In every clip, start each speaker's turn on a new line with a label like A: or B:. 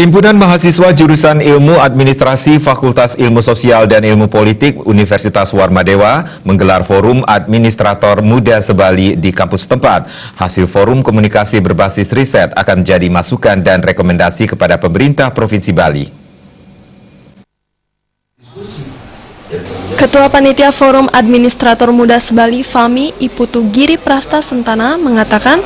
A: Himpunan Mahasiswa Jurusan Ilmu Administrasi Fakultas Ilmu Sosial dan Ilmu Politik Universitas Warmadewa menggelar forum administrator muda se-Bali di kampus tempat. Hasil forum komunikasi berbasis riset akan menjadi masukan dan rekomendasi kepada pemerintah Provinsi Bali.
B: Ketua Panitia Forum Administrator Muda se-Bali FAMI Iputu Giri Prasta Sentana mengatakan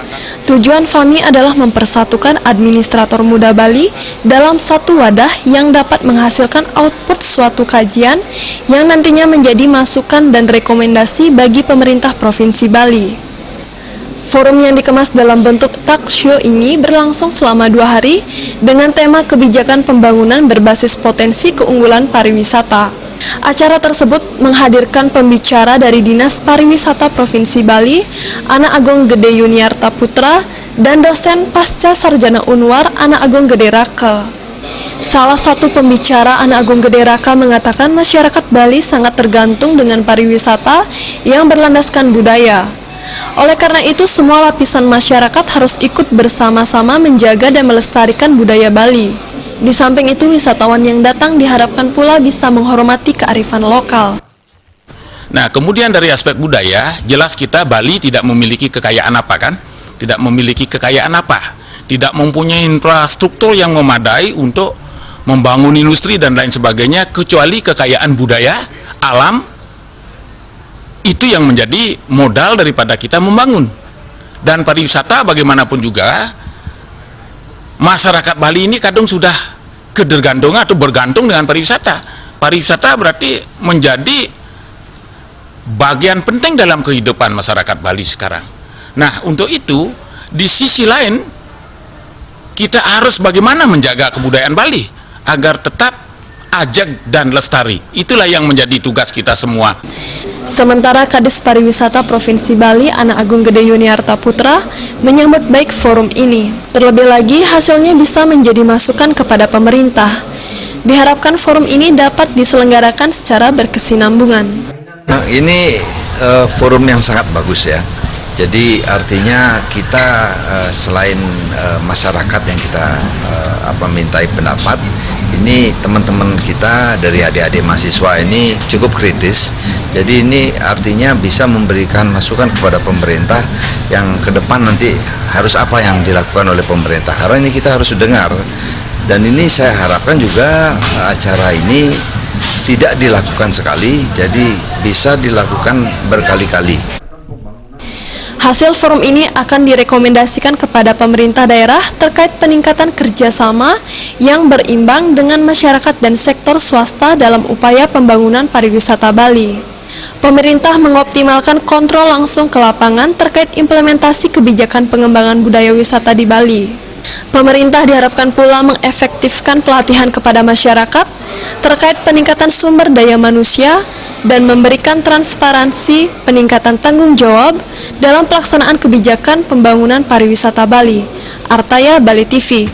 B: tujuan FAMI adalah mempersatukan administrator muda Bali dalam satu wadah yang dapat menghasilkan output suatu kajian yang nantinya menjadi masukan dan rekomendasi bagi pemerintah Provinsi Bali. Forum yang dikemas dalam bentuk talk show ini berlangsung selama 2 hari dengan tema kebijakan pembangunan berbasis potensi keunggulan pariwisata. Acara tersebut menghadirkan pembicara dari Dinas Pariwisata Provinsi Bali, Anak Agung Gede Yuniarta Putra, dan dosen pasca sarjana Unwar Anak Agung Gede Raka. Salah satu pembicara Anak Agung Gede Raka mengatakan masyarakat Bali sangat tergantung dengan pariwisata yang berlandaskan budaya. Oleh karena itu, semua lapisan masyarakat harus ikut bersama-sama menjaga dan melestarikan budaya Bali. Di samping itu, wisatawan yang datang diharapkan pula bisa menghormati kearifan lokal.
C: Nah, kemudian dari aspek budaya, jelas kita Bali tidak memiliki kekayaan apa kan? Tidak memiliki kekayaan apa? Tidak mempunyai infrastruktur yang memadai untuk membangun industri dan lain sebagainya, kecuali kekayaan budaya, alam, itu yang menjadi modal daripada kita membangun. Dan pariwisata bagaimanapun juga, masyarakat Bali ini kadang sudah ketergantungan atau bergantung dengan pariwisata. Pariwisata berarti menjadi bagian penting dalam kehidupan masyarakat Bali sekarang. Nah, untuk itu, di sisi lain, kita harus bagaimana menjaga kebudayaan Bali agar tetap ajeg dan lestari. Itulah yang menjadi tugas kita semua.
B: Sementara Kadis Pariwisata Provinsi Bali, Anak Agung Gede Yuniarta Putra, menyambut baik forum ini. Terlebih lagi, hasilnya bisa menjadi masukan kepada pemerintah. Diharapkan forum ini dapat diselenggarakan secara berkesinambungan.
D: Nah, ini forum yang sangat bagus ya. Jadi artinya kita selain masyarakat yang kita mintai pendapat, ini teman-teman kita dari adik-adik mahasiswa ini cukup kritis. Jadi ini artinya bisa memberikan masukan kepada pemerintah yang ke depan nanti harus apa yang dilakukan oleh pemerintah. Karena ini kita harus dengar. Dan ini saya harapkan juga acara ini tidak dilakukan sekali, jadi bisa dilakukan berkali-kali.
B: Hasil forum ini akan direkomendasikan kepada pemerintah daerah terkait peningkatan kerjasama yang berimbang dengan masyarakat dan sektor swasta dalam upaya pembangunan pariwisata Bali. Pemerintah mengoptimalkan kontrol langsung ke lapangan terkait implementasi kebijakan pengembangan budaya wisata di Bali. Pemerintah diharapkan pula mengefektifkan pelatihan kepada masyarakat terkait peningkatan sumber daya manusia dan memberikan transparansi peningkatan tanggung jawab dalam pelaksanaan kebijakan pembangunan pariwisata Bali. Artaya, Bali TV.